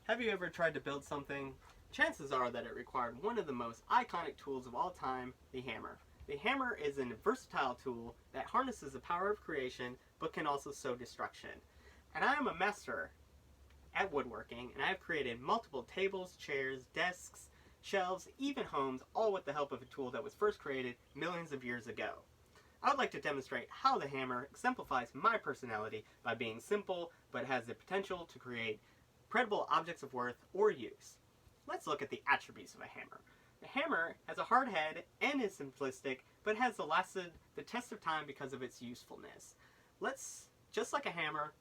Have you ever tried to build something? Chances are that it required one of the most iconic tools of all time, the hammer. The hammer is a versatile tool that harnesses the power of creation but can also sow destruction. And I am a master at woodworking, and I have created multiple tables, chairs, desks, shelves, even homes, all with the help of a tool that was first created millions of years ago. I would like to demonstrate how the hammer exemplifies my personality by being simple but has the potential to create credible objects of worth or use. Let's look at the attributes of a hammer. The hammer has a hard head and is simplistic, but has lasted the test of time because of its usefulness. Just like a hammer,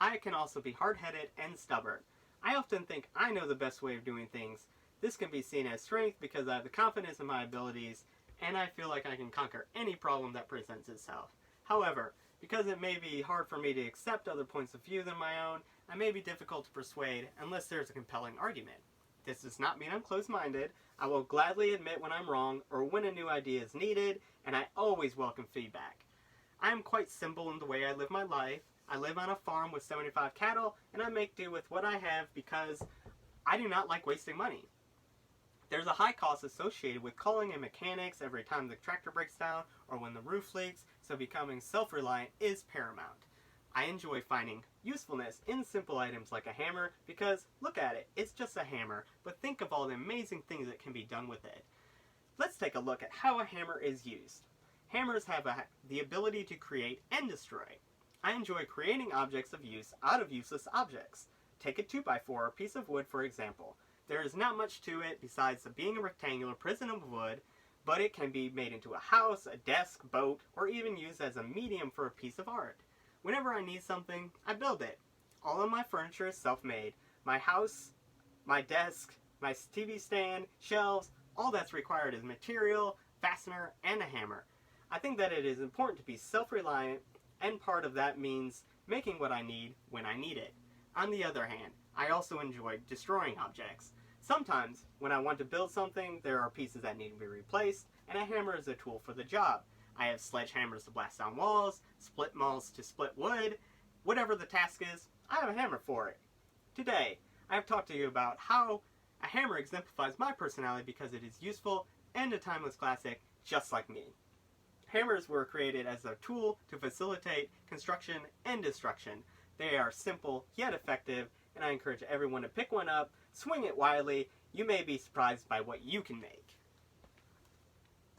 I can also be hard-headed and stubborn. I often think I know the best way of doing things. This can be seen as strength because I have the confidence in my abilities, and I feel like I can conquer any problem that presents itself. However, because it may be hard for me to accept other points of view than my own, I may be difficult to persuade unless there's a compelling argument. This does not mean I'm closed-minded. I will gladly admit when I'm wrong or when a new idea is needed, and I always welcome feedback. I am quite simple in the way I live my life. I live on a farm with 75 cattle, and I make do with what I have because I do not like wasting money. There's a high cost associated with calling in mechanics every time the tractor breaks down or when the roof leaks, so becoming self-reliant is paramount. I enjoy finding usefulness in simple items like a hammer because, look at it, it's just a hammer, but think of all the amazing things that can be done with it. Let's take a look at how a hammer is used. Hammers have the ability to create and destroy. I enjoy creating objects of use out of useless objects. Take a 2x4 or piece of wood for example. There is not much to it besides being a rectangular prison of wood, but it can be made into a house, a desk, boat, or even used as a medium for a piece of art. Whenever I need something, I build it. All of my furniture is self-made. My house, my desk, my TV stand, shelves, all that's required is material, fastener, and a hammer. I think that it is important to be self-reliant, and part of that means making what I need when I need it. On the other hand, I also enjoy destroying objects. Sometimes, when I want to build something, there are pieces that need to be replaced, and a hammer is a tool for the job. I have sledgehammers to blast down walls, split mauls to split wood. Whatever the task is, I have a hammer for it. Today, I have talked to you about how a hammer exemplifies my personality because it is useful and a timeless classic just like me. Hammers were created as a tool to facilitate construction and destruction. They are simple yet effective, and I encourage everyone to pick one up, swing it widely. You may be surprised by what you can make.